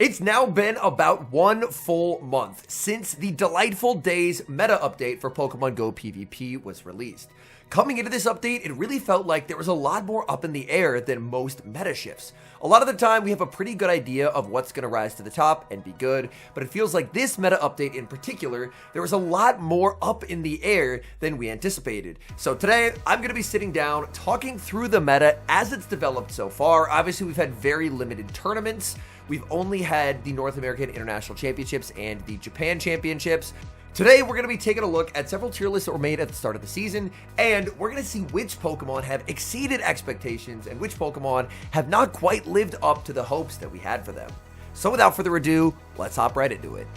It's now been about 1 full month since the Delightful Days meta update for Pokemon Go PvP was released. Coming into this update, it really felt like there was a lot more up in the air than most meta shifts. A lot of the time, we have a pretty good idea of what's going to rise to the top and be good, but it feels like this meta update in particular, there was a lot more up in the air than we anticipated. So today, I'm going to be sitting down, talking through the meta as it's developed so far. Obviously, we've had very limited tournaments. We've only had the North American International Championships and the Japan Championships. Today, we're going to be taking a look at several tier lists that were made at the start of the season, and we're going to see which Pokemon have exceeded expectations and which Pokemon have not quite lived up to the hopes that we had for them. So without further ado, let's hop right into it.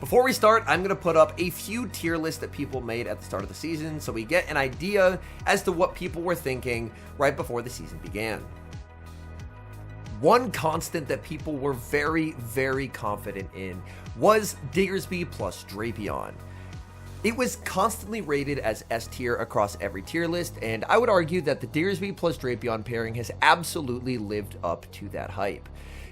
Before we start, I'm going to put up a few tier lists that people made at the start of the season so we get an idea as to what people were thinking right before the season began. One constant that people were very, very confident in was Diggersby plus Drapion. It was constantly rated as S tier across every tier list, and I would argue that the Diggersby plus Drapion pairing has absolutely lived up to that hype.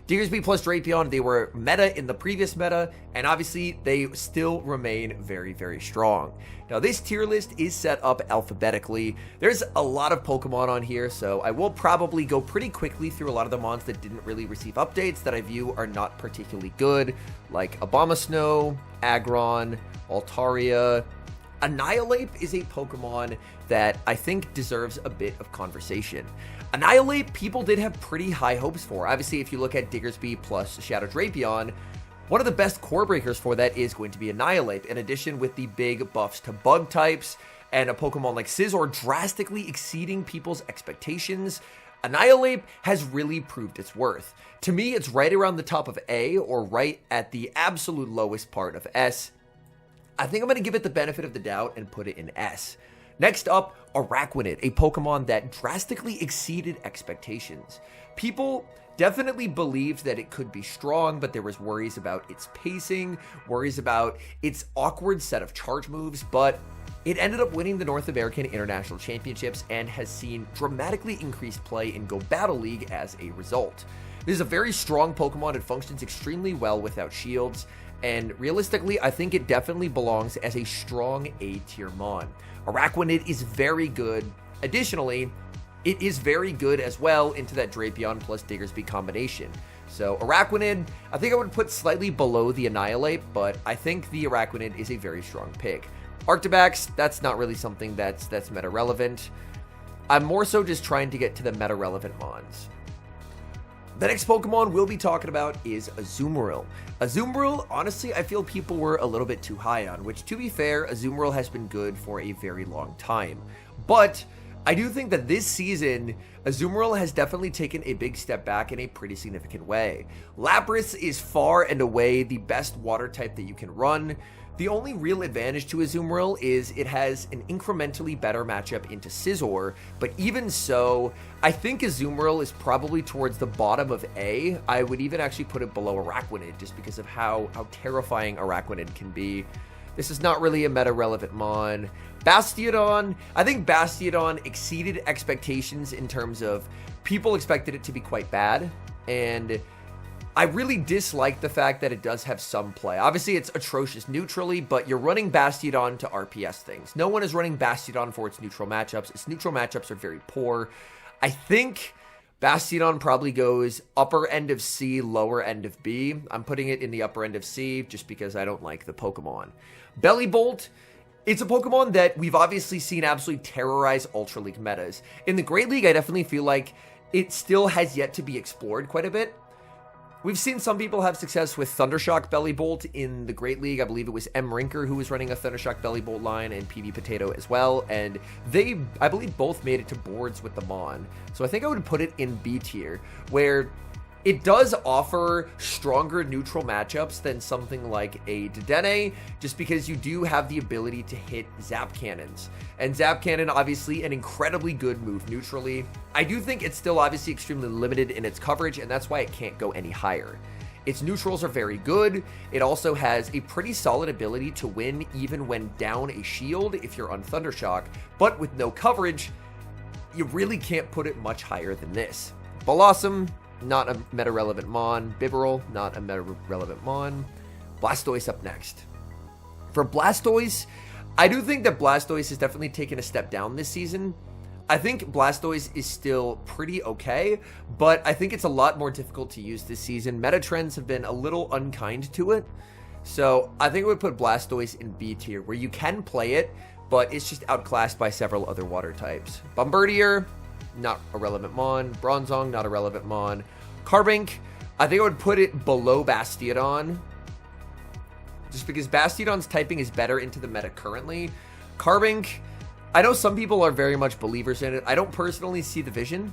Diggersby plus Drapion, they were meta in the previous meta, and obviously they still remain very, very strong. Now this tier list is set up alphabetically. There's a lot of Pokemon on here, so I will probably go pretty quickly through a lot of the mons that didn't really receive updates that I view are not particularly good, like Abomasnow, Aggron, Altaria. Annihilape is a Pokemon that I think deserves a bit of conversation. Annihilape, people did have pretty high hopes for. Obviously, if you look at Diggersby plus Shadow Drapion, one of the best core breakers for that is going to be Annihilape, in addition with the big buffs to bug types, and a Pokemon like Scizor drastically exceeding people's expectations. Annihilape has really proved its worth. To me, it's right around the top of A, or right at the absolute lowest part of S. I think I'm going to give it the benefit of the doubt and put it in S. Next up, Araquanid, a Pokemon that drastically exceeded expectations. People definitely believed that it could be strong, but there was worries about its pacing, worries about its awkward set of charge moves, but it ended up winning the North American International Championships and has seen dramatically increased play in Go Battle League as a result. This is a very strong Pokemon. It functions extremely well without shields, and realistically, I think it definitely belongs as a strong A-tier mon. Araquanid is very good. Additionally, it is very good as well into that Drapion plus Diggersby combination. So Araquanid, I think I would put slightly below the Annihilape, but I think the Araquanid is a very strong pick. Arctibax, that's not really something that's meta relevant. I'm more so just trying to get to the meta relevant mons. The next Pokemon we'll be talking about is Azumarill. Azumarill, honestly, I feel people were a little bit too high on, which, to be fair, Azumarill has been good for a very long time. But I do think that this season, Azumarill has definitely taken a big step back in a pretty significant way. Lapras is far and away the best water type that you can run. The only real advantage to Azumarill is it has an incrementally better matchup into Scizor, but even so, I think Azumarill is probably towards the bottom of A. I would even actually put it below Araquanid just because of how terrifying Araquanid can be. This is not really a meta-relevant mon. Bastiodon, I think Bastiodon exceeded expectations in terms of people expected it to be quite bad, and I really dislike the fact that it does have some play. Obviously, it's atrocious neutrally, but you're running Bastiodon to RPS things. No one is running Bastiodon for its neutral matchups. Its neutral matchups are very poor. I think Bastiodon probably goes upper end of C, lower end of B. I'm putting it in the upper end of C just because I don't like the Pokemon. Bellibolt, it's a Pokemon that we've obviously seen absolutely terrorize Ultra League metas. In the Great League, I definitely feel like it still has yet to be explored quite a bit. We've seen some people have success with Thundershock Bellibolt in the Great League. I believe it was M. Rinker who was running a Thundershock Bellibolt line, and PB Potato as well, and they, I believe, both made it to boards with the Mon. So I think I would put it in B tier, where it does offer stronger neutral matchups than something like a Deni, just because you do have the ability to hit Zap Cannons. And Zap Cannon, obviously, an incredibly good move neutrally. I do think it's still obviously extremely limited in its coverage, and that's why it can't go any higher. Its neutrals are very good. It also has a pretty solid ability to win even when down a shield if you're on Thundershock, but with no coverage, you really can't put it much higher than this. Blossom, not a meta-relevant Mon. Bibarel, not a meta-relevant Mon. Blastoise up next. For Blastoise, I do think that Blastoise has definitely taken a step down this season. I think Blastoise is still pretty okay, but I think it's a lot more difficult to use this season. Meta trends have been a little unkind to it. So I think I would put Blastoise in B tier, where you can play it, but it's just outclassed by several other water types. Bombirdier, not a relevant Mon. Bronzong, not a relevant Mon. Carbink, I think I would put it below Bastiodon, just because Bastiodon's typing is better into the meta currently. Carbink, I know some people are very much believers in it. I don't personally see the vision,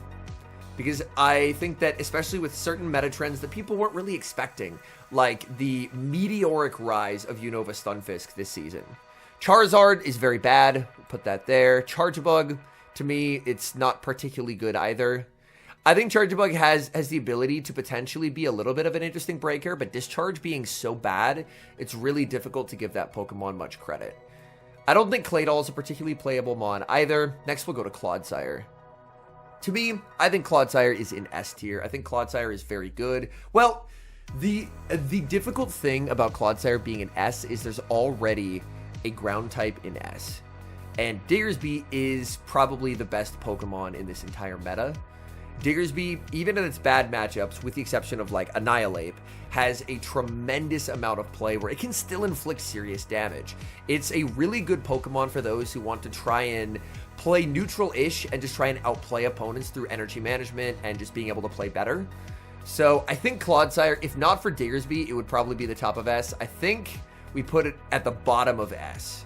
because I think that especially with certain meta trends that people weren't really expecting, like the meteoric rise of Unova Stunfisk this season. Charizard is very bad. We'll put that there. Charjabug, to me, it's not particularly good either. I think Charjabug has the ability to potentially be a little bit of an interesting breaker, but Discharge being so bad, it's really difficult to give that Pokemon much credit. I don't think Claydol is a particularly playable Mon either. Next, we'll go to Clodsire. To me, I think Clodsire is in S tier. I think Clodsire is very good. Well, the difficult thing about Clodsire being an S is there's already a ground type in S. And Diggersby is probably the best Pokemon in this entire meta. Diggersby, even in its bad matchups, with the exception of like Annihilate, has a tremendous amount of play where it can still inflict serious damage. It's a really good Pokemon for those who want to try and play neutral-ish and just try and outplay opponents through energy management and just being able to play better. So I think Clodsire, if not for Diggersby, it would probably be the top of S. I think we put it at the bottom of S.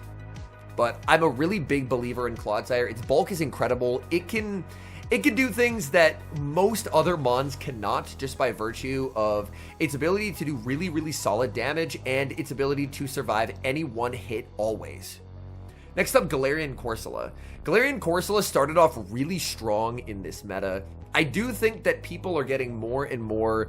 But I'm a really big believer in Clodsire. Its bulk is incredible. It can do things that most other Mons cannot, just by virtue of its ability to do really, really solid damage and its ability to survive any one hit always. Next up, Galarian Corsola. Galarian Corsola started off really strong in this meta. I do think that people are getting more and more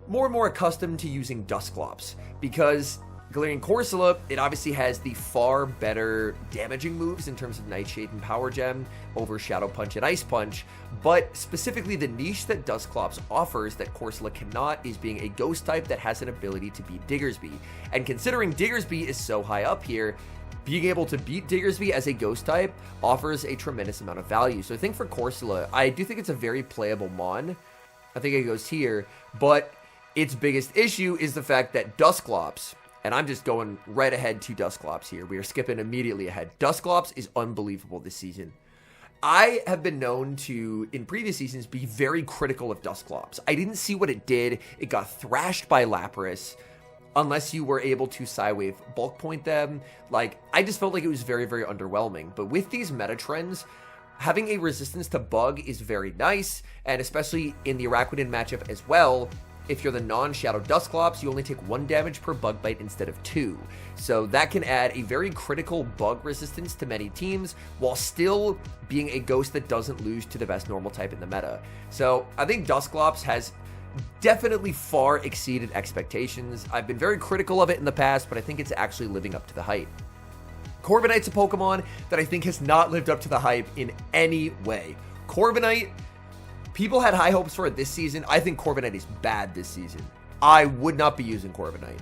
accustomed to using Dusclops, because Galarian Corsola, it obviously has the far better damaging moves in terms of Nightshade and Power Gem over Shadow Punch and Ice Punch, but specifically the niche that Dusclops offers that Corsola cannot is being a ghost type that has an ability to beat Diggersby. And considering Diggersby is so high up here, being able to beat Diggersby as a ghost type offers a tremendous amount of value. So I think for Corsola, I do think it's a very playable Mon. I think it goes here, but its biggest issue is the fact that Dusclops, and I'm just going right ahead to Dusclops here. We are skipping immediately ahead. Dusclops is unbelievable this season. I have been known to, in previous seasons, be very critical of Dusclops. I didn't see what it did. It got thrashed by Lapras, unless you were able to Psywave bulk point them. Like, I just felt like it was very, very underwhelming. But with these meta trends, having a resistance to Bug is very nice, and especially in the Araquanid matchup as well. If you're the non-Shadow Dusclops, you only take 1 damage per Bug Bite instead of 2. So that can add a very critical bug resistance to many teams, while still being a ghost that doesn't lose to the best normal type in the meta. So I think Dusclops has definitely far exceeded expectations. I've been very critical of it in the past, but I think it's actually living up to the hype. Corviknight's a Pokemon that I think has not lived up to the hype in any way. Corviknight, people had high hopes for it this season. I think Corviknight is bad this season. I would not be using Corviknight.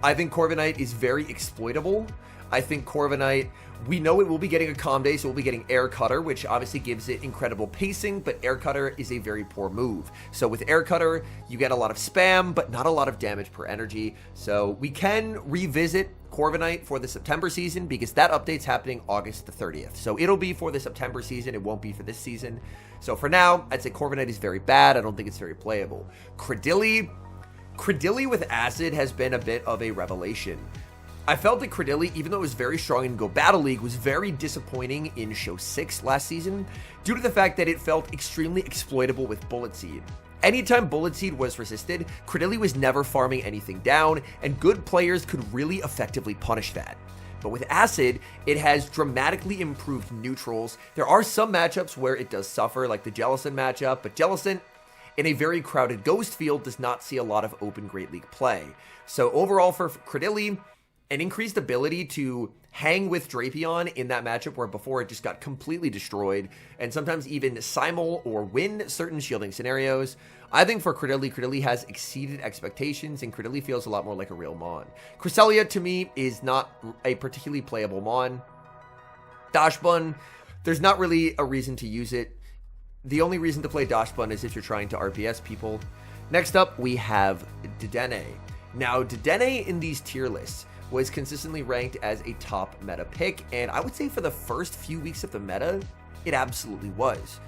I think Corviknight is very exploitable. I think Corviknight, we know it will be getting a Calm Day, so we'll be getting Air Cutter, which obviously gives it incredible pacing, but Air Cutter is a very poor move. So with Air Cutter, you get a lot of spam, but not a lot of damage per energy. So we can revisit Corviknight for the September season, because that update's happening August the 30th. So it'll be for the September season. It won't be for this season. So for now, I'd say Corviknight is very bad. I don't think it's very playable. Credilli with Acid has been a bit of a revelation. I felt that Credilli, even though it was very strong in Go Battle League, was very disappointing in Show 6 last season due to the fact that it felt extremely exploitable with Bullet Seed. Anytime Bullet Seed was resisted, Credilli was never farming anything down, and good players could really effectively punish that. But with Acid, it has dramatically improved neutrals. There are some matchups where it does suffer, like the Jellicent matchup, but Jellicent, in a very crowded Ghost field, does not see a lot of open Great League play. So overall for Credilli, an increased ability to hang with Drapion in that matchup where before it just got completely destroyed, and sometimes even simul or win certain shielding scenarios. I think for Credilli has exceeded expectations, and Credilli feels a lot more like a real Mon. Cresselia, to me, is not a particularly playable Mon. Dachsbun, there's not really a reason to use it. The only reason to play Dachsbun is if you're trying to RPS people. Next up, we have Deni. Now, Deni in these tier lists was consistently ranked as a top meta pick, and I would say for the first few weeks of the meta, it absolutely was.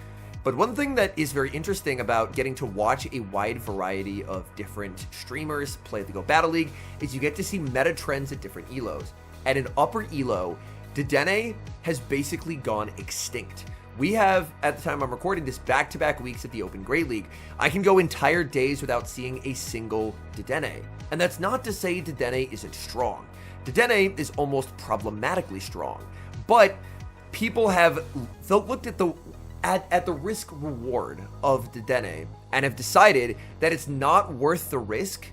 But one thing that is very interesting about getting to watch a wide variety of different streamers play the Go Battle League is you get to see meta trends at different elos. At an upper elo, Deni has basically gone extinct. We have, at the time I'm recording this, back-to-back weeks at the Open Great League. I can go entire days without seeing a single Deni. And that's not to say Deni isn't strong. Deni is almost problematically strong. But people have looked at the risk reward of Deni and have decided that it's not worth the risk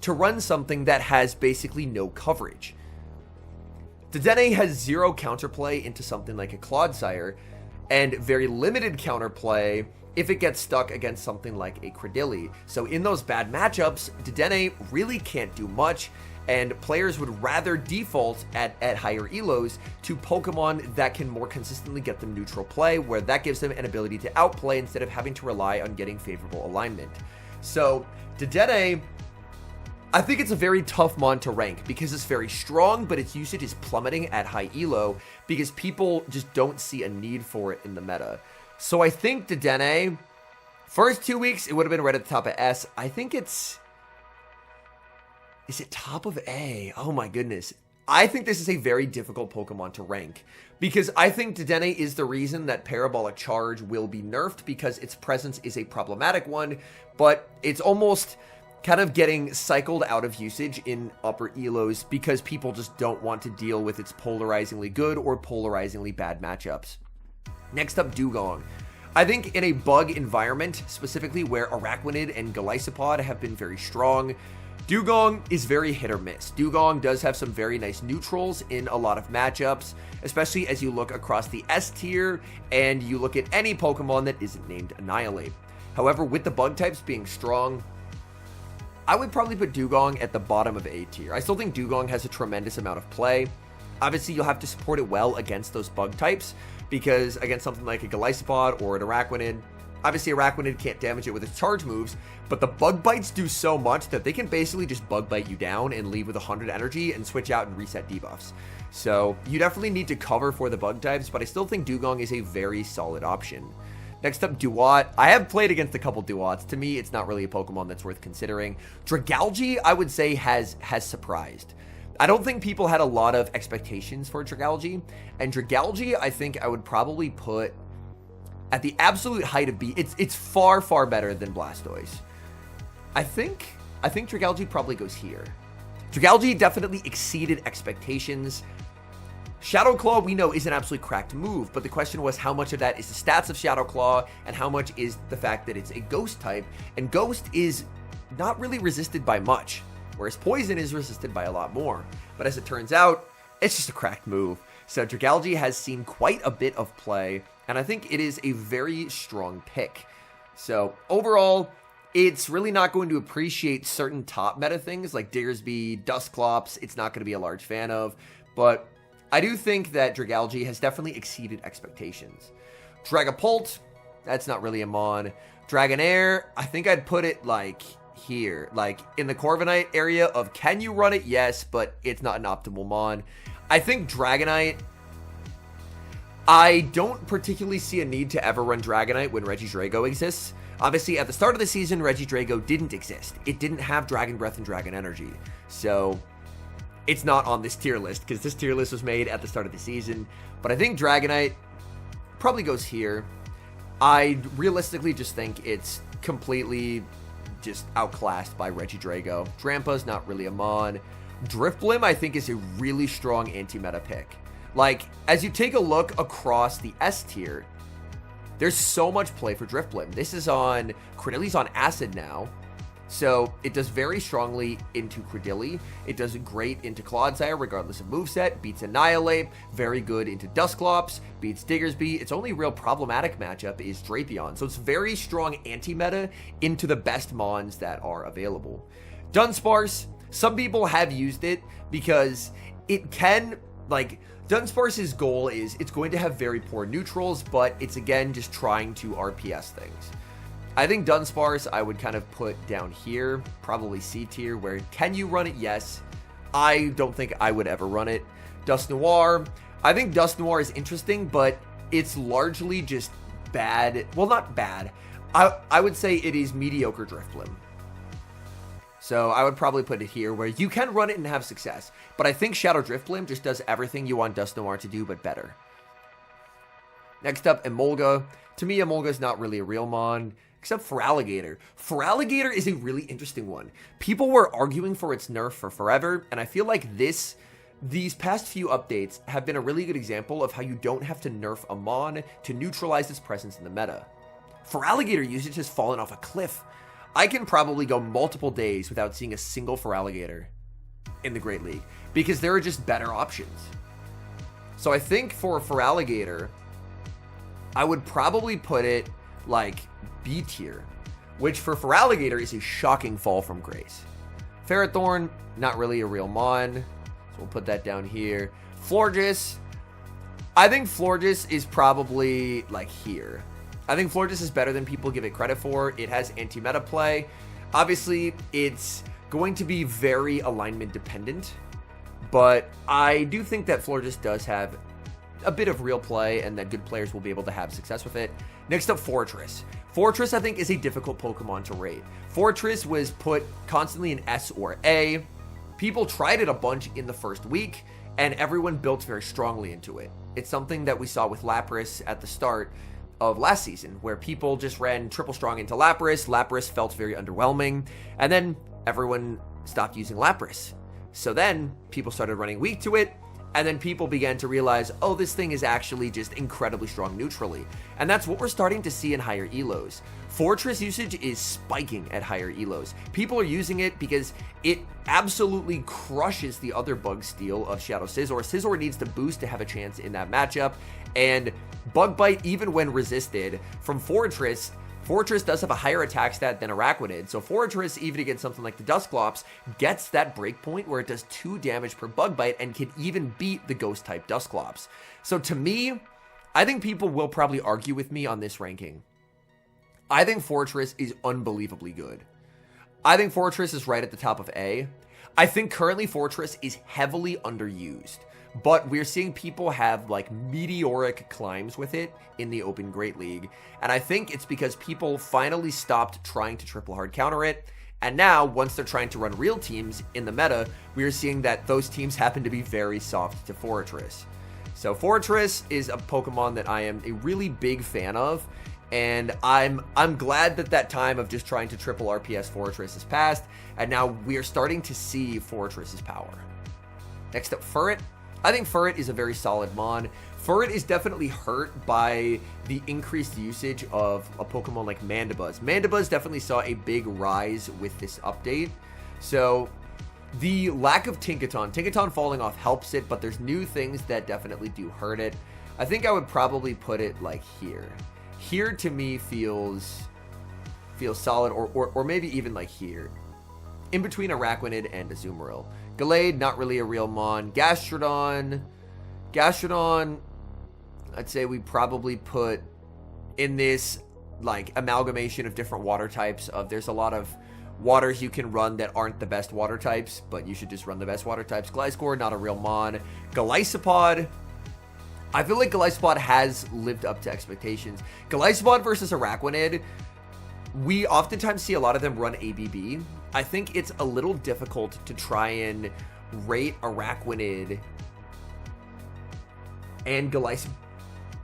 to run something that has basically no coverage. Deni has zero counterplay into something like a Clodsire, and very limited counterplay if it gets stuck against something like a Credilli. So in those bad matchups, Deni really can't do much, and players would rather default at higher elos to Pokemon that can more consistently get them neutral play, where that gives them an ability to outplay instead of having to rely on getting favorable alignment. So Deni, I think it's a very tough Mon to rank because it's very strong, but its usage is plummeting at high elo because people just don't see a need for it in the meta. So I think Deni, first 2 weeks, it would have been right at the top of S. I think is it top of A? Oh my goodness. I think this is a very difficult Pokemon to rank because I think Deni is the reason that Parabolic Charge will be nerfed because its presence is a problematic one, but it's almost kind of getting cycled out of usage in upper elos because people just don't want to deal with its polarizingly good or polarizingly bad matchups. Next up, Dugong. I think in a bug environment, specifically where Araquanid and Golisopod have been very strong, Dugong is very hit or miss. Dugong does have some very nice neutrals in a lot of matchups, especially as you look across the S tier and you look at any Pokemon that isn't named Annihilate. However, with the bug types being strong, I would probably put Dugong at the bottom of A tier. I still think Dugong has a tremendous amount of play. Obviously, you'll have to support it well against those bug types, because against something like a Golisopod or an Araquanid, obviously Araquanid can't damage it with its charge moves, but the bug bites do so much that they can basically just bug bite you down and leave with 100 energy and switch out and reset debuffs. So you definitely need to cover for the bug types, but I still think Dugong is a very solid option. Next up, Duat. I have played against a couple Duats. To me, it's not really a Pokemon that's worth considering. Dragalge, I would say, has surprised. I don't think people had a lot of expectations for Dragalge, and Dragalge, I think I would probably put at the absolute height of B. It's far, far better than Blastoise. I think Dragalge probably goes here. Dragalge definitely exceeded expectations. Shadow Claw, we know, is an absolutely cracked move, but the question was how much of that is the stats of Shadow Claw and how much is the fact that it's a Ghost type, and Ghost is not really resisted by much, whereas Poison is resisted by a lot more. But as it turns out, it's just a cracked move. So Dragalge has seen quite a bit of play, and I think it is a very strong pick. So overall, it's really not going to appreciate certain top meta things like Diggersby, Dusclops, it's not going to be a large fan of, but I do think that Dragalge has definitely exceeded expectations. Dragapult, that's not really a Mon. Dragonair, I think I'd put it like here, like in the Corviknight area of can you run it? Yes, but it's not an optimal Mon. I think Dragonite, I don't particularly see a need to ever run Dragonite when Regidrago exists. Obviously, at the start of the season, Regidrago didn't exist. It didn't have Dragon Breath and Dragon Energy. So it's not on this tier list because this tier list was made at the start of the season. But I think Dragonite probably goes here. I realistically just think it's completely just outclassed by Regidrago. Drampa's not really a Mon. Drifblim, I think, is a really strong anti-meta pick. Like, as you take a look across the S tier, there's so much play for Drifblim. This is on, Credilli's on Acid now. So it does very strongly into Credilli. It does great into Clodsire, regardless of moveset. Beats Annihilate. Very good into Dusclops. Beats Diggersby. Its only real problematic matchup is Drapion. So it's very strong anti-meta into the best mons that are available. Dunsparce. Some people have used it because it can, like, Dunsparce's goal is it's going to have very poor neutrals, but it's again just trying to RPS things. I think Dunsparce I would kind of put down here, probably C tier, where can you run it? Yes. I don't think I would ever run it. Dusknoir. I think Dusknoir is interesting, but it's largely just bad. Well, not bad. I would say it is mediocre Drifblim. So I would probably put it here where you can run it and have success. But I think Shadow Drifblim just does everything you want Dusknoir to do, but better. Next up, Emolga. To me, Emolga is not really a real mon, except for Feraligatr. Feraligatr is a really interesting one. People were arguing for its nerf for forever, and I feel like these past few updates have been a really good example of how you don't have to nerf a mon to neutralize its presence in the meta. Feraligatr usage has fallen off a cliff. I can probably go multiple days without seeing a single Feraligatr in the Great League because there are just better options. So I think for Feraligatr, I would probably put it like B tier, which for Feraligatr is a shocking fall from grace. Ferrothorn, not really a real mon, so we'll put that down here. Florges, I think Florges is probably like here. I think Florges is better than people give it credit for. It has anti-meta play. Obviously, it's going to be very alignment dependent, but I do think that Florges does have a bit of real play and that good players will be able to have success with it. Next up, Fortress. Fortress, I think, is a difficult Pokemon to rate. Fortress was put constantly in S or A. People tried it a bunch in the first week, and everyone built very strongly into it. It's something that we saw with Lapras at the start of last season, where people just ran triple strong into Lapras. Lapras felt very underwhelming, and then everyone stopped using Lapras. So then people started running weak to it, and then people began to realize, oh, this thing is actually just incredibly strong neutrally. And that's what we're starting to see in higher elos. Fortress usage is spiking at higher elos. People are using it because it absolutely crushes the other Bug Steel of Shadow Scizor. Scizor needs to boost to have a chance in that matchup, and Bug Bite, even when resisted from Fortress does have a higher attack stat than Araquanid, so Fortress, even against something like the Dusclops, gets that breakpoint where it does 2 damage per Bug Bite and can even beat the Ghost-type Dusclops. So to me, I think people will probably argue with me on this ranking. I think Fortress is unbelievably good. I think Fortress is right at the top of A. I think currently Fortress is heavily underused, but we're seeing people have like meteoric climbs with it in the Open Great League, and I think it's because people finally stopped trying to triple hard counter it, and now once they're trying to run real teams in the meta, we are seeing that those teams happen to be very soft to Fortress. So Fortress is a Pokemon that I am a really big fan of, and I'm glad that time of just trying to triple RPS Fortress has passed, and now we are starting to see Fortress's power. Next up, Furret. I think Furret is a very solid mon. Furret is definitely hurt by the increased usage of a Pokemon like Mandibuzz. Mandibuzz definitely saw a big rise with this update. So the lack of Tinkaton falling off helps it, but there's new things that definitely do hurt it. I think I would probably put it like here. Here to me feels solid, or maybe even like here. In between Araquanid and Azumarill. Gallade, not really a real mon. Gastrodon, I'd say we probably put in this like amalgamation of different water types. There's a lot of waters you can run that aren't the best water types, but you should just run the best water types. Gliscor, not a real mon. Golisopod, I feel like Golisopod has lived up to expectations. Golisopod versus Araquanid, we oftentimes see a lot of them run ABB. I think it's a little difficult to try and rate Araquanid and Golisopod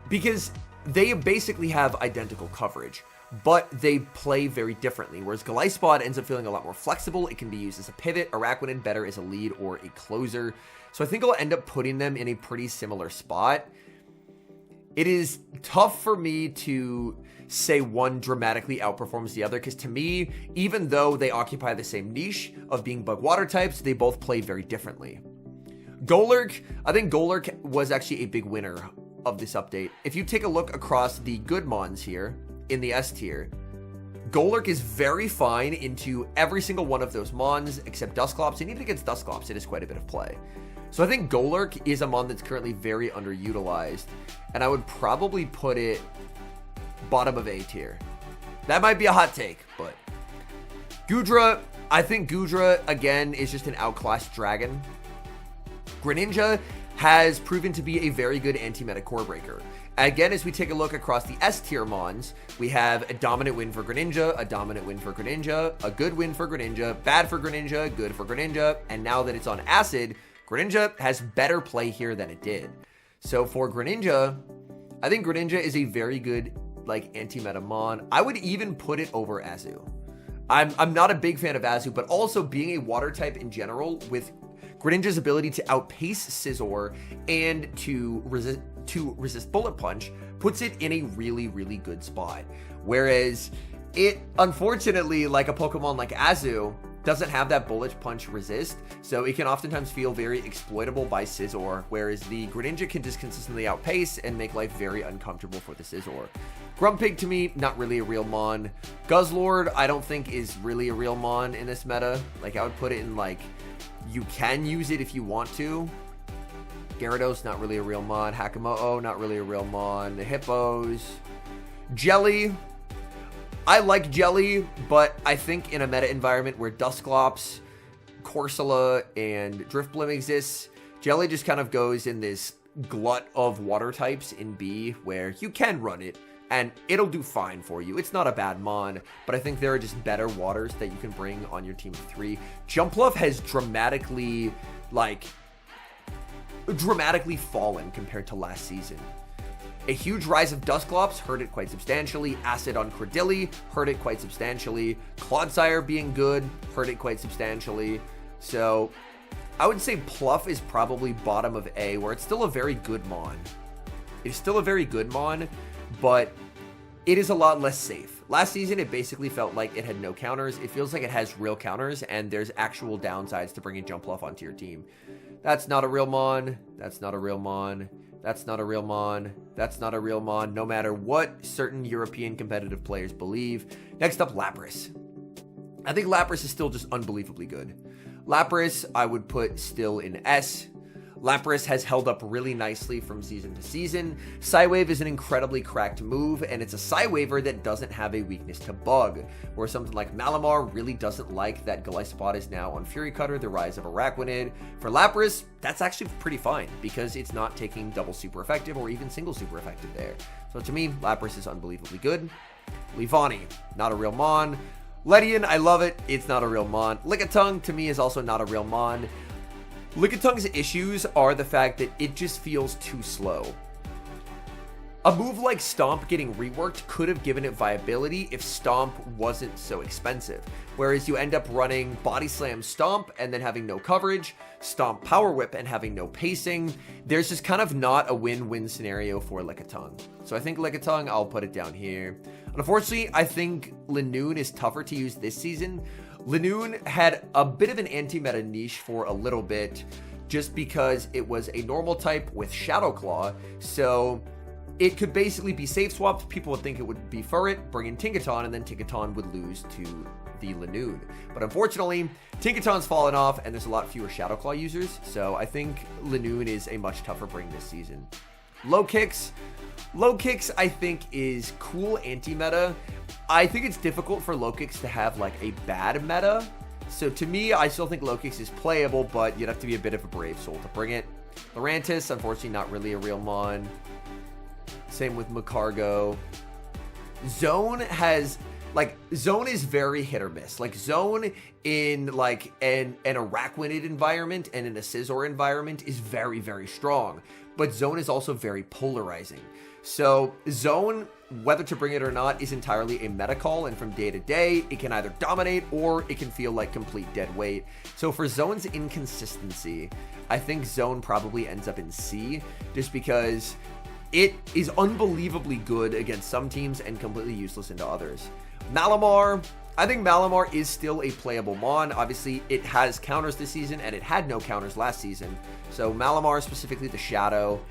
because they basically have identical coverage, but they play very differently. Whereas Golisopod ends up feeling a lot more flexible. It can be used as a pivot. Araquanid better as a lead or a closer. So I think I'll end up putting them in a pretty similar spot. it is tough for me to say one dramatically outperforms the other, because to me, even though they occupy the same niche of being bug water types, they both play very differently. Golurk, I think Golurk was actually a big winner of this update. If you take a look across the good mons here in the S tier, Golurk is very fine into every single one of those mons except Dusclops, and even against Dusclops, it is quite a bit of play. So I think Golurk is a mon that's currently very underutilized, and I would probably put it bottom of A tier. That might be a hot take, but Goodra, I think Goodra, again, is just an outclassed dragon. Greninja has proven to be a very good anti-meta core breaker. Again, as we take a look across the S tier mons, we have a dominant win for Greninja, a dominant win for Greninja, a good win for Greninja, bad for Greninja, good for Greninja, and now that it's on Acid, Greninja has better play here than it did. So for Greninja, I think Greninja is a very good anti-meta mon. I would even put it over Azu. I'm not a big fan of Azu, but also being a water type in general, with Greninja's ability to outpace Scizor and to resist Bullet Punch, puts it in a really, really good spot. Whereas it, unfortunately, like a Pokemon like Azu, doesn't have that Bullet Punch resist, so it can oftentimes feel very exploitable by Scizor, whereas the Greninja can just consistently outpace and make life very uncomfortable for the Scizor. Grumpig, to me, not really a real mon. Guzzlord, I don't think is really a real mon in this meta. I would put it in, you can use it if you want to. Gyarados, not really a real mon. Hakamo-o, not really a real mon. The Hippos. Jelly, I like Jelly, but I think in a meta environment where Dusclops, Corsola, and Drifblim exists, Jelly just kind of goes in this glut of water types in B where you can run it, and it'll do fine for you. It's not a bad mon, but I think there are just better waters that you can bring on your team of 3. Jumpluff has dramatically fallen compared to last season. A huge rise of Dusclops hurt it quite substantially. Acid on Cordilli hurt it quite substantially. Clodsire being good hurt it quite substantially. So I would say Pluff is probably bottom of A, where it's still a very good mon. It's still a very good mon, but it is a lot less safe. Last season, it basically felt like it had no counters. It feels like it has real counters, and there's actual downsides to bringing Jumpluff onto your team. That's not a real mon. That's not a real mon. That's not a real mon. That's not a real mon, no matter what certain European competitive players believe. Next up, Lapras. I think Lapras is still just unbelievably good. Lapras, I would put still in S. Lapras has held up really nicely from season to season. Psywave is an incredibly cracked move, and it's a Psywaver that doesn't have a weakness to Bug, where something like Malamar really doesn't like that Gliscopod is now on Fury Cutter, the rise of Araquanid. For Lapras, that's actually pretty fine, because it's not taking double super effective or even single super effective there. So to me, Lapras is unbelievably good. Leavanny, not a real mon. Ledian, I love it. It's not a real mon. Lickitung, to me, is also not a real mon. Lickitung's issues are the fact that it just feels too slow. A move like Stomp getting reworked could have given it viability if Stomp wasn't so expensive. Whereas you end up running Body Slam Stomp and then having no coverage, Stomp Power Whip and having no pacing. There's just kind of not a win-win scenario for Lickitung. So I think Lickitung, I'll put it down here. Unfortunately, I think Linoone is tougher to use this season. Linoone had a bit of an anti-meta niche for a little bit, just because it was a normal type with Shadow Claw, so it could basically be safe swapped. People would think it would be Furret, bring in Tinkaton, and then Tinkaton would lose to the Linoone. But unfortunately, Tinkaton's fallen off, and there's a lot fewer Shadow Claw users, so I think Linoone is a much tougher bring this season. Low Kicks, I think, is cool anti-meta. I think it's difficult for Low Kicks to have a bad meta. So to me, I still think Low Kicks is playable, but you'd have to be a bit of a brave soul to bring it. Lurantis, unfortunately, not really a real mon. Same with Macargo. Zone has, Zone is very hit or miss. Zone in, an Araquanid environment and in a Scizor environment is very, very strong. But Zone is also very polarizing. So Zone, whether to bring it or not, is entirely a meta call, and from day to day, it can either dominate or it can feel like complete dead weight. So for Zone's inconsistency, I think Zone probably ends up in C, just because it is unbelievably good against some teams and completely useless into others. Malamar, I think Malamar is still a playable mon. Obviously, it has counters this season, and it had no counters last season. So Malamar, specifically the Shadow,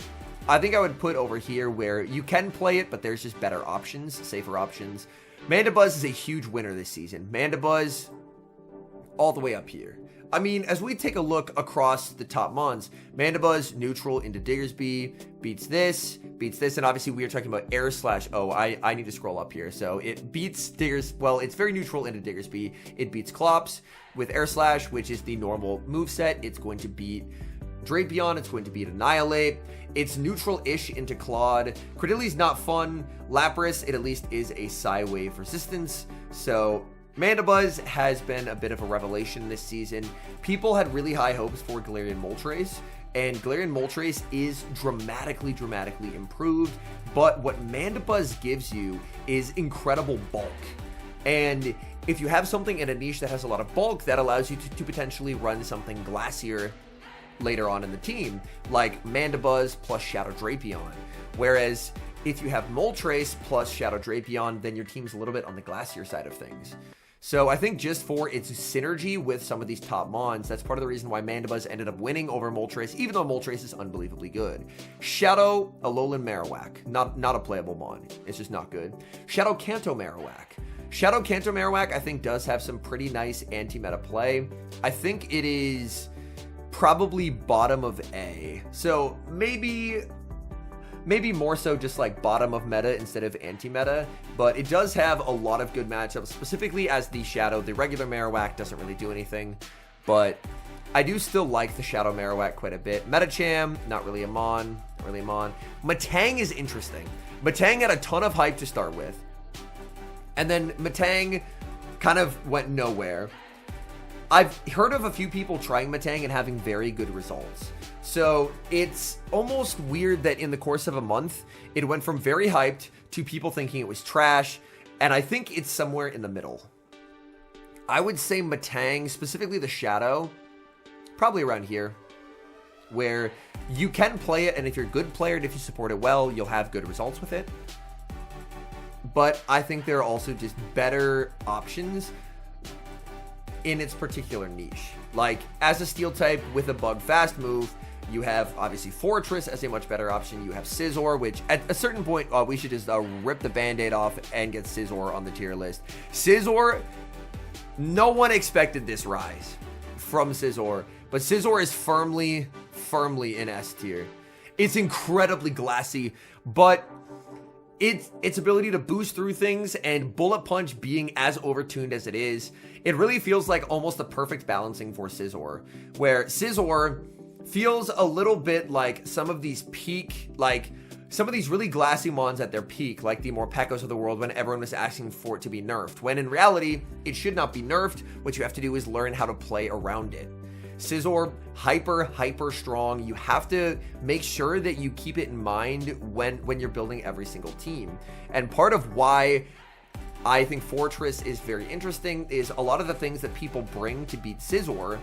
I think I would put over here where you can play it, but there's just better options, safer options. Mandibuzz is a huge winner this season. Mandibuzz, all the way up here. I mean, as we take a look across the top mons, Mandibuzz neutral into Diggersby, beats this, and obviously we are talking about Air Slash. Oh, I need to scroll up here. So it beats well, it's very neutral into Diggersby. It beats Clops with Air Slash, which is the normal moveset. It's going to beat Drapion, it's going to beat Annihilate. It's neutral-ish into Claude. Credilli's not fun. Lapras, it at least is a Psy-Wave resistance. So Mandibuzz has been a bit of a revelation this season. People had really high hopes for Galarian Moltres, and Galarian Moltres is dramatically improved, but what Mandibuzz gives you is incredible bulk. And if you have something in a niche that has a lot of bulk, that allows you to potentially run something Glacier later on in the team, like Mandibuzz plus Shadow Drapion. Whereas if you have Moltres plus Shadow Drapion, then your team's a little bit on the Glacier side of things. So I think just for its synergy with some of these top mons, that's part of the reason why Mandibuzz ended up winning over Moltres, even though Moltres is unbelievably good. Shadow Alolan Marowak, not a playable mon. It's just not good. Shadow Kanto Marowak. Shadow Kanto Marowak, I think, does have some pretty nice anti-meta play. I think it is probably bottom of A. So maybe more so just like bottom of meta instead of anti-meta, but it does have a lot of good matchups, specifically as the Shadow. The regular Marowak doesn't really do anything, but I do still like the Shadow Marowak quite a bit. Metacham, not really a mon. Matang is interesting. Matang had a ton of hype to start with, and then Matang kind of went nowhere. I've heard of a few people trying Matang and having very good results. So it's almost weird that in the course of a month, it went from very hyped to people thinking it was trash, and I think it's somewhere in the middle. I would say Matang, specifically the Shadow, probably around here, where you can play it, and if you're a good player and if you support it well, you'll have good results with it. But I think there are also just better options in its particular niche. Like, as a steel type with a bug fast move, you have obviously Fortress as a much better option. You have Scizor, which at a certain point we should just rip the band-aid off and get Scizor on the tier list. Scizor, no one expected this rise from Scizor, but Scizor is firmly in S tier. It's incredibly glassy, but its ability to boost through things and Bullet Punch being as overtuned as it is, it really feels like almost the perfect balancing for Scizor, where Scizor feels a little bit like some of these really glassy mons at their peak, like the Morpekos of the world when everyone was asking for it to be nerfed, when in reality, it should not be nerfed. What you have to do is learn how to play around it. Scizor, hyper strong. You have to make sure that you keep it in mind when you're building every single team. And part of why I think Fortress is very interesting is a lot of the things that people bring to beat Scizor,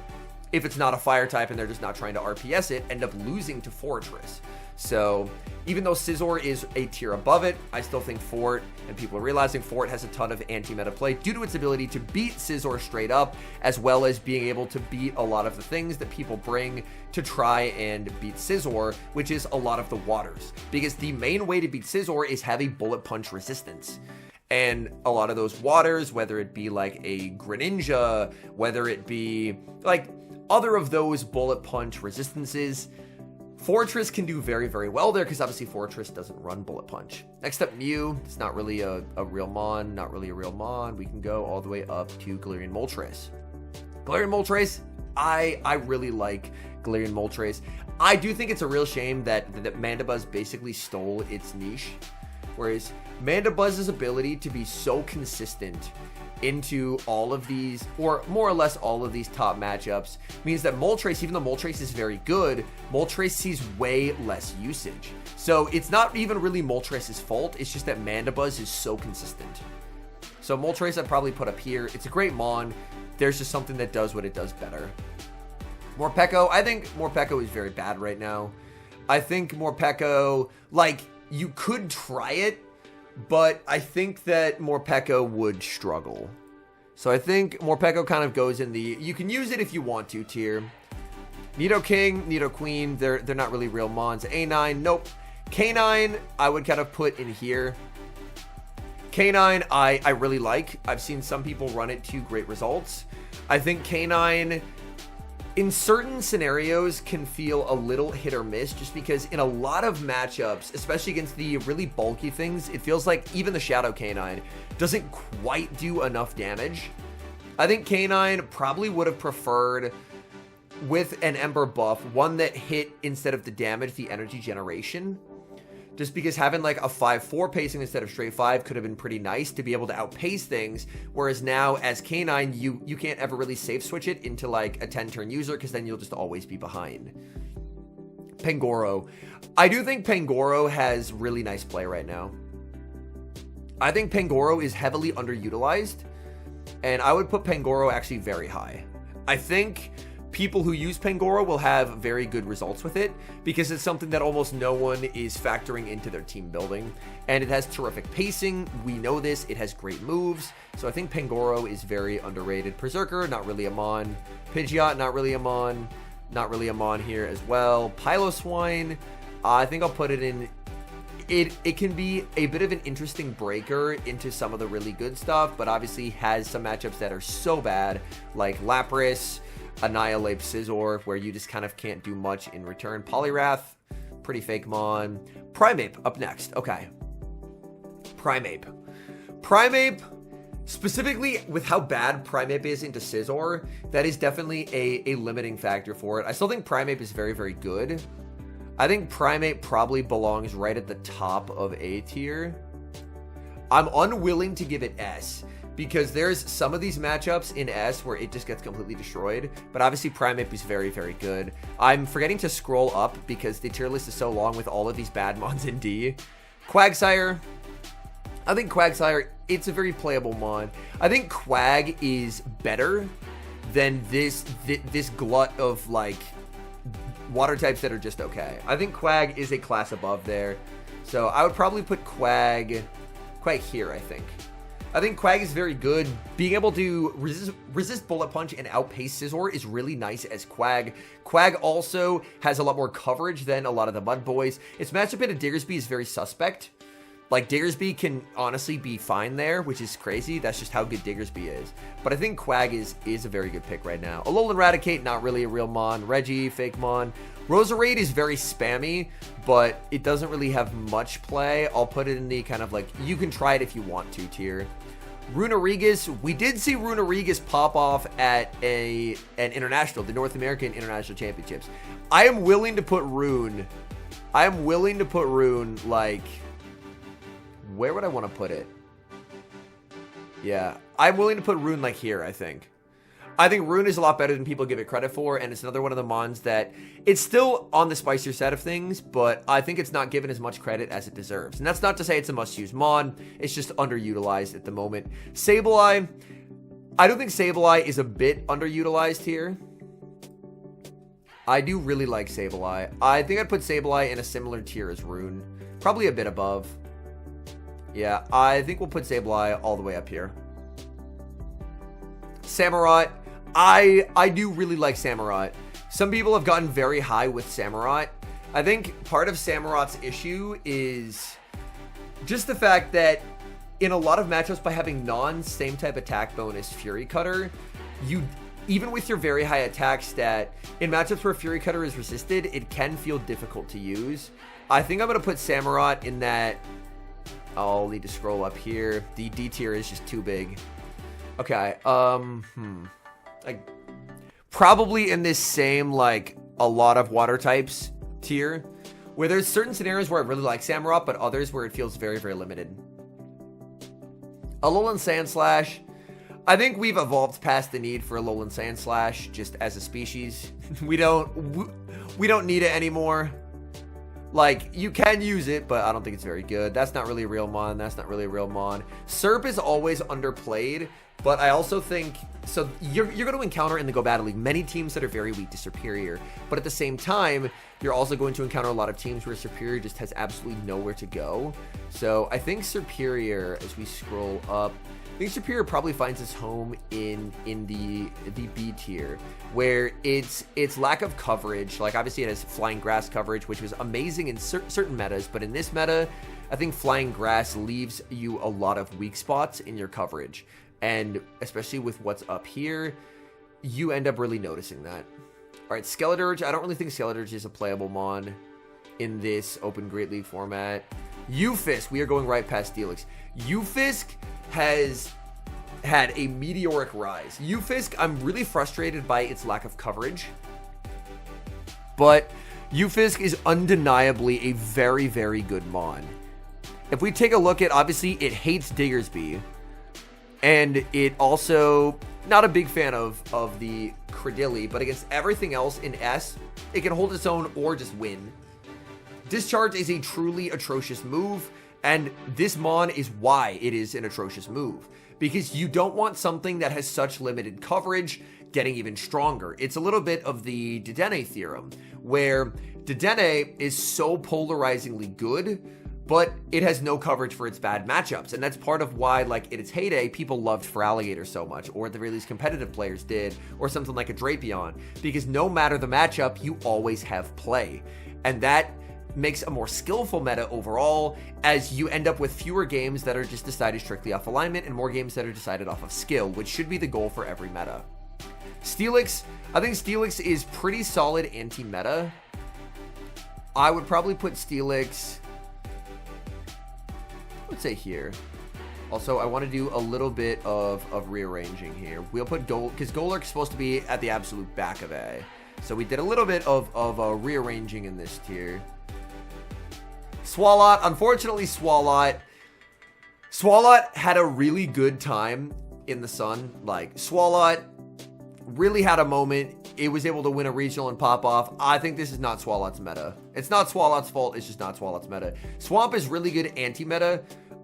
if it's not a fire type and they're just not trying to RPS it, end up losing to Fortress. So even though Scizor is a tier above it, I still think Fort, and people are realizing Fort has a ton of anti-meta play due to its ability to beat Scizor straight up, as well as being able to beat a lot of the things that people bring to try and beat Scizor, which is a lot of the waters. Because the main way to beat Scizor is have a Bullet Punch resistance. And a lot of those waters, whether it be like a Greninja, whether it be like other of those Bullet Punch resistances, Fortress can do very well there, because obviously Fortress doesn't run Bullet Punch. Next up, Mew. It's not really a real mon, We can go all the way up to Galarian Moltres. Galarian Moltres, I really like Galarian Moltres. I do think it's a real shame that Mandibuzz basically stole its niche, whereas Mandibuzz's ability to be so consistent into all of these, or more or less all of these top matchups, means that Moltres, even though Moltres is very good, Moltres sees way less usage. So it's not even really Moltres' fault, it's just that Mandibuzz is so consistent. So Moltres I'd probably put up here. It's a great mon. There's just something that does what it does better. Morpeko, I think Morpeko is very bad right now. I think Morpeko, like, you could try it, but I think that Morpeko would struggle. So I think Morpeko kind of goes in the, you can use it if you want to tier. Nidoking, Nidoqueen, they're not really real mons. A9, nope. K9, I would kind of put in here. K9, I really like. I've seen some people run it to great results. I think K9, in certain scenarios, can feel a little hit or miss just because in a lot of matchups, especially against the really bulky things, it feels like even the Shadow K9 doesn't quite do enough damage. I think K9 probably would have preferred, with an Ember buff, one that hit instead of the damage, the energy generation. Just because having like a 5-4 pacing instead of straight 5 could have been pretty nice to be able to outpace things. Whereas now as K9, you can't ever really safe switch it into like a 10-turn user because then you'll just always be behind. Pangoro. I do think Pangoro has really nice play right now. I think Pangoro is heavily underutilized. And I would put Pangoro actually very high. I think people who use Pangoro will have very good results with it because it's something that almost no one is factoring into their team building. And it has terrific pacing. We know this. It has great moves. So I think Pangoro is very underrated. Berserker, not really a mon. Pidgeot, not really a mon. Not really a mon here as well. Piloswine, I think I'll put it in. It can be a bit of an interesting breaker into some of the really good stuff, but obviously has some matchups that are so bad, like Lapras, Annihilate, Scizor, where you just kind of can't do much in return. Poliwrath, pretty fake mon. Primeape up next. Okay. Primeape, specifically with how bad Primeape is into Scizor, that is definitely a limiting factor for it. I still think Primeape is very, very good. I think Primeape probably belongs right at the top of A tier. I'm unwilling to give it S because there's some of these matchups in S where it just gets completely destroyed. But obviously Primeape is very, very good. I'm forgetting to scroll up because the tier list is so long with all of these bad mons in D. Quagsire. I think Quagsire, it's a very playable mon. I think Quag is better than this glut of like water types that are just okay. I think Quag is a class above there. So I would probably put Quag here, I think. I think Quag is very good. Being able to resist Bullet Punch and outpace Scizor is really nice as Quag. Quag also has a lot more coverage than a lot of the Mud Boys. Its matchup into Diggersby is very suspect. Like, Diggersby can honestly be fine there, which is crazy. That's just how good Diggersby is. But I think Quag is a very good pick right now. Alolan Raticate, not really a real mon. Reggie, fake mon. Roserade is very spammy, but it doesn't really have much play. I'll put it in the kind of like, you can try it if you want to tier. Runerigus, we did see Runerigus pop off at an international, the North American International Championships. I am willing to put Rune, like, where would I want to put it? Yeah, I'm willing to put Rune like here, I think. I think Rune is a lot better than people give it credit for, and it's another one of the mons that it's still on the spicier side of things, but I think it's not given as much credit as it deserves. And that's not to say it's a must-use mon, it's just underutilized at the moment. Sableye, I don't think Sableye is a bit underutilized here. I do really like Sableye. I think I'd put Sableye in a similar tier as Rune, probably a bit above. Yeah, I think we'll put Sableye all the way up here. Samurott, I do really like Samurott. Some people have gotten very high with Samurott. I think part of Samurott's issue is just the fact that in a lot of matchups by having non-same type attack bonus Fury Cutter, you, even with your very high attack stat, in matchups where Fury Cutter is resisted, it can feel difficult to use. I think I'm going to put Samurott in that. I'll need to scroll up here. The D tier is just too big. Okay, like, probably in this same, like, a lot of water types tier, where there's certain scenarios where I really like Samurott, but others where it feels very, very limited. Alolan Sandslash, I think we've evolved past the need for Alolan Sandslash just as a species. we don't need it anymore. Like, you can use it, but I don't think it's very good. That's not really a real mon. That's not really a real mon. Serp is always underplayed But I also think, so you're going to encounter in the Go Battle League many teams that are very weak to Superior. But at the same time, you're also going to encounter a lot of teams where Superior just has absolutely nowhere to go. So I think Superior, as we scroll up, I think Superior probably finds its home in the B tier, where its lack of coverage, like obviously it has Flying Grass coverage, which was amazing in certain metas, but in this meta, I think Flying Grass leaves you a lot of weak spots in your coverage. And especially with what's up here, you end up really noticing that. All right, Skeleturge. I don't really think Skeleturge is a playable mon in this Open Great League format. Ufisk. We are going right past Steelix. Ufisk has had a meteoric rise. Ufisk, I'm really frustrated by its lack of coverage. But Ufisk is undeniably a very, very good mon. If we take a look at, obviously, it hates Diggersby. And it also, not a big fan of the Credilli, but against everything else in S, it can hold its own or just win. Discharge is a truly atrocious move, and this mon is why it is an atrocious move. Because you don't want something that has such limited coverage getting even stronger. It's a little bit of the Deni theorem, where Deni is so polarizingly good, but it has no coverage for its bad matchups. And that's part of why, like, in its heyday, people loved Feraligatr so much, or at the very least competitive players did, or something like a Drapion, because no matter the matchup, you always have play. And that makes a more skillful meta overall, as you end up with fewer games that are just decided strictly off alignment and more games that are decided off of skill, which should be the goal for every meta. Steelix, I think Steelix is pretty solid anti-meta. I would probably put Steelix, let's say here. Also, I want to do a little bit of rearranging here. We'll put because Golurk's supposed to be at the absolute back of A. So we did a little bit of rearranging in this tier. Swalot, unfortunately Swalot had a really good time in the sun. Like, Swalot really had a moment. It was able to win a regional and pop off. I think this is not Swalot's meta. It's not Swalot's fault. It's just not Swalot's meta. Swamp is really good anti-meta.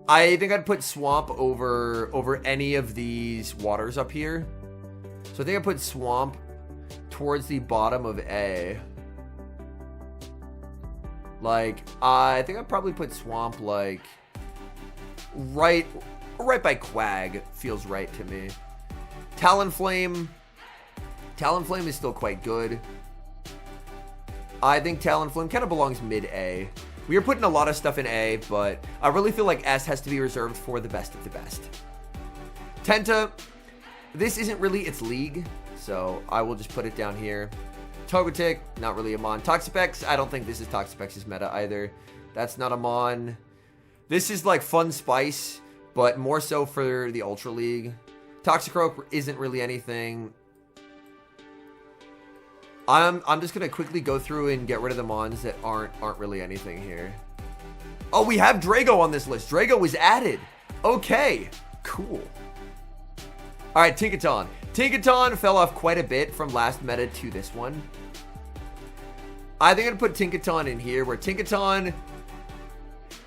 I think I'd put Swamp over any of these waters up here. So I think I put Swamp towards the bottom of A. Like, I think I'd probably put Swamp, like, right by Quag. Feels right to me. Talonflame is still quite good. I think Talonflame kind of belongs mid-A. We are putting a lot of stuff in A, but I really feel like S has to be reserved for the best of the best. Tenta, this isn't really its league, so I will just put it down here. Togetic, not really a mon. Toxapex, I don't think this is Toxapex's meta either. That's not a mon. This is like Fun Spice, but more so for the Ultra League. Toxicroak isn't really anything. I'm just gonna quickly go through and get rid of the mons that aren't really anything here. Oh, we have Drago on this list. Drago was added. Okay, cool. All right, Tinkaton. Tinkaton fell off quite a bit from last meta to this one. I think I'd put Tinkaton in here, where Tinkaton,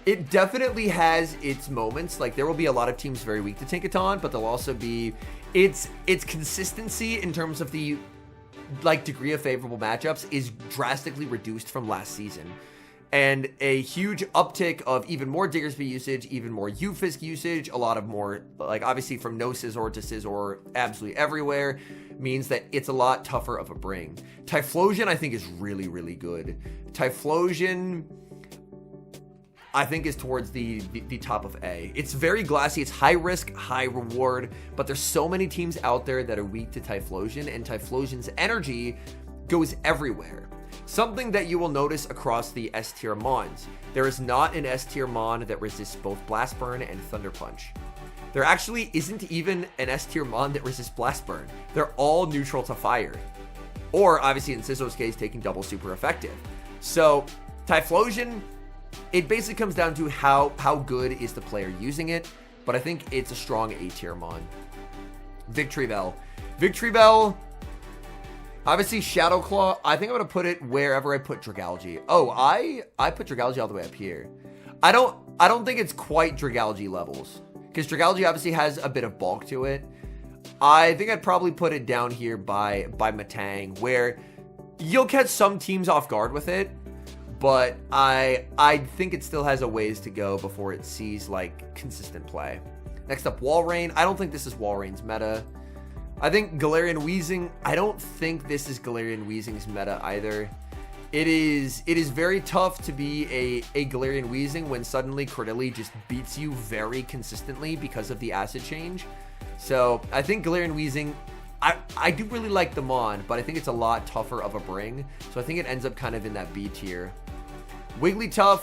it definitely has its moments. Like, there will be a lot of teams very weak to Tinkaton, but there'll also be its consistency in terms of the, like, degree of favorable matchups is drastically reduced from last season. And a huge uptick of even more Diggersby usage, even more Ufisk usage, a lot of more, like, obviously from no Scizor to Scizor absolutely everywhere, means that it's a lot tougher of a bring. Typhlosion, I think, is really, really good. Typhlosion, I think, is towards the top of A. It's very glassy. It's high risk, high reward, but there's so many teams out there that are weak to Typhlosion, and Typhlosion's energy goes everywhere. Something that you will notice across the S tier mons. There is not an S tier mon that resists both Blast Burn and Thunder Punch. There actually isn't even an S tier mon that resists Blast Burn. They're all neutral to fire. Or, obviously in Scizor's case, taking double super effective. So, Typhlosion, it basically comes down to how good is the player using it, but I think it's a strong A tier mon. Victreebel. Victreebel, obviously Shadow Claw, I think I'm going to put it wherever I put Dragalge. Oh, I put Dragalge all the way up here. I don't think it's quite Dragalge levels, because Dragalge obviously has a bit of bulk to it. I think I'd probably put it down here by Matang, where you'll catch some teams off guard with it, but I think it still has a ways to go before it sees like consistent play. Next up, Walrein. I don't think this is Walrein's meta. I think Galarian Weezing, I don't think this is Galarian Weezing's meta either. It is very tough to be a Galarian Weezing when suddenly Cradily just beats you very consistently because of the acid change. So I think Galarian Weezing, I do really like the Mon, but I think it's a lot tougher of a bring. So I think it ends up kind of in that B tier. Wigglytuff,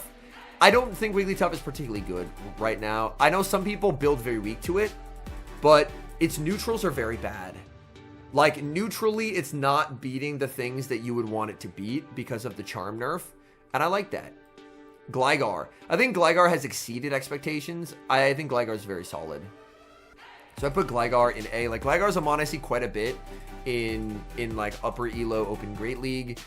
I don't think Wigglytuff is particularly good right now. I know some people build very weak to it, but its neutrals are very bad. Like, neutrally, it's not beating the things that you would want it to beat because of the charm nerf, and I like that. Gligar. I think Gligar has exceeded expectations. I think Gligar is very solid. So I put Gligar in A. Like, Gligar's a mon I see quite a bit in like upper elo open great league.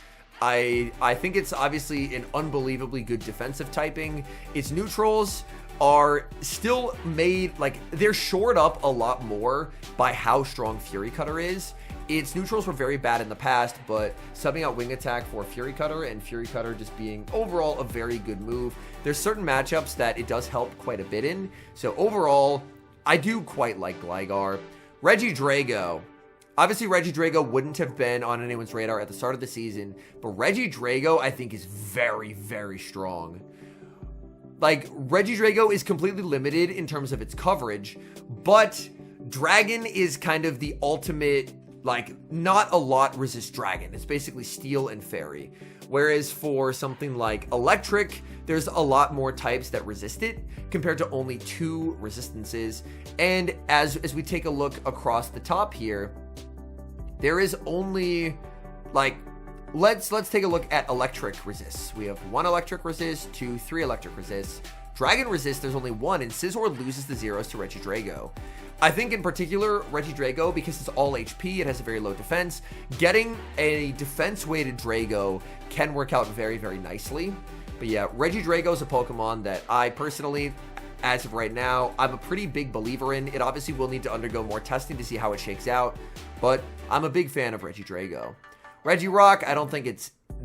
I think it's obviously an unbelievably good defensive typing. Its neutrals are still made, like, they're shored up a lot more by how strong Fury Cutter is. Its neutrals were very bad in the past, but subbing out Wing Attack for Fury Cutter and Fury Cutter just being overall a very good move. There's certain matchups that it does help quite a bit in. So overall, I do quite like Gligar. Regidrago. Obviously, Regidrago wouldn't have been on anyone's radar at the start of the season, but Regidrago, I think, is very, very strong. Like, Regidrago is completely limited in terms of its coverage, but Dragon is kind of the ultimate, like, not a lot resist Dragon. It's basically Steel and Fairy. Whereas for something like Electric, there's a lot more types that resist it compared to only 2 resistances. And as we take a look across the top here, there is only, like, let's take a look at electric resists. We have 1 electric resist, 2, 3 electric resists. Dragon resist, there's only 1, and Scizor loses the zeros to Regidrago. I think in particular, Regidrago, because it's all HP, it has a very low defense. Getting a defense-weighted Drago can work out very, very nicely. But yeah, Regidrago is a Pokemon that I personally, as of right now, I'm a pretty big believer in. It obviously will need to undergo more testing to see how it shakes out, but I'm a big fan of Regidrago. Regirock, I don't think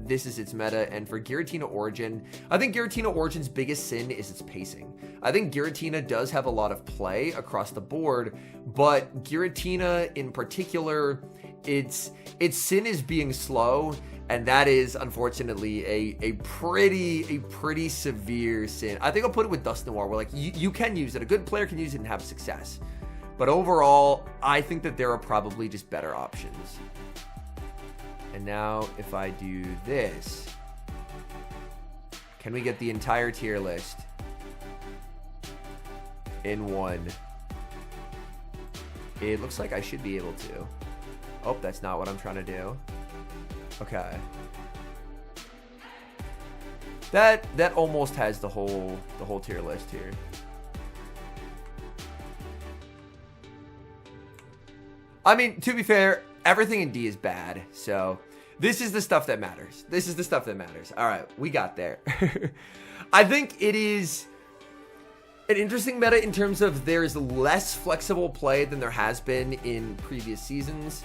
this is its meta. And for Giratina Origin, I think Giratina Origin's biggest sin is its pacing. I think Giratina does have a lot of play across the board, but Giratina in particular, its sin is being slow, and that is unfortunately a pretty severe sin. I think I'll put it with Dusknoir, where like you can use it, a good player can use it and have success. But overall, I think that there are probably just better options. And now, if I do this, can we get the entire tier list in one? It looks like I should be able to. Oh, that's not what I'm trying to do. Okay. That almost has the whole tier list here. I mean, to be fair, everything in D is bad, so this is the stuff that matters. This is the stuff that matters. All right, we got there. I think it is an interesting meta in terms of there's less flexible play than there has been in previous seasons.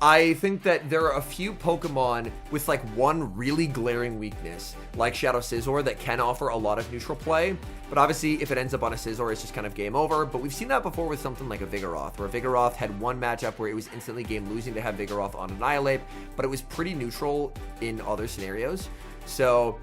I think that there are a few Pokemon with like one really glaring weakness, like Shadow Scizor, that can offer a lot of neutral play. But obviously, if it ends up on a Scizor, it's just kind of game over. But we've seen that before with something like a Vigoroth, where Vigoroth had one matchup where it was instantly game losing to have Vigoroth on Annihilate, but it was pretty neutral in other scenarios. So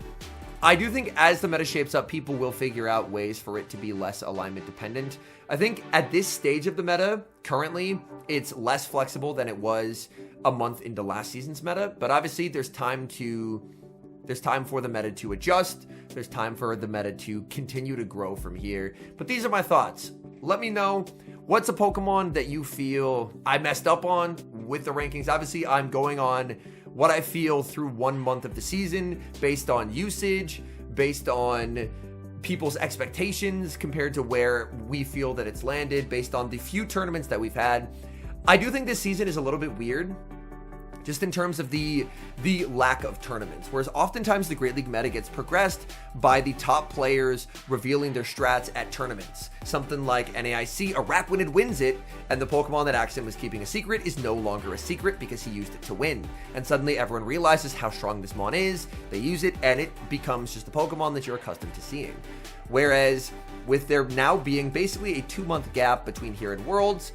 I do think as the meta shapes up, people will figure out ways for it to be less alignment dependent. I think at this stage of the meta, currently, it's less flexible than it was a month into last season's meta. But obviously, there's time for the meta to adjust. There's time for the meta to continue to grow from here. But these are my thoughts. Let me know, what's a Pokemon that you feel I messed up on with the rankings? Obviously, I'm going on what I feel through 1 month of the season based on usage, based on people's expectations compared to where we feel that it's landed, based on the few tournaments that we've had. I do think this season is a little bit weird, just in terms of the lack of tournaments. Whereas oftentimes the Great League meta gets progressed by the top players revealing their strats at tournaments. Something like NAIC, Araquanid wins it, and the Pokemon that Axton was keeping a secret is no longer a secret because he used it to win. And suddenly everyone realizes how strong this Mon is, they use it, and it becomes just a Pokemon that you're accustomed to seeing. Whereas with there now being basically a 2-month gap between here and Worlds,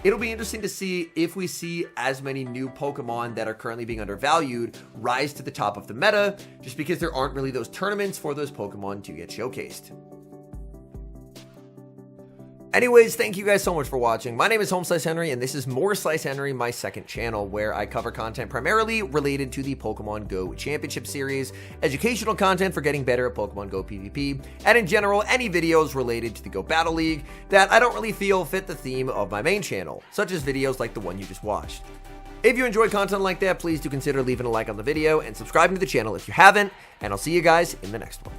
it'll be interesting to see if we see as many new Pokemon that are currently being undervalued rise to the top of the meta, just because there aren't really those tournaments for those Pokemon to get showcased. Anyways, thank you guys so much for watching. My name is Home Slice Henry, and this is More Slice Henry, my second channel, where I cover content primarily related to the Pokemon Go Championship Series, educational content for getting better at Pokemon Go PvP, and in general, any videos related to the Go Battle League that I don't really feel fit the theme of my main channel, such as videos like the one you just watched. If you enjoyed content like that, please do consider leaving a like on the video and subscribing to the channel if you haven't, and I'll see you guys in the next one.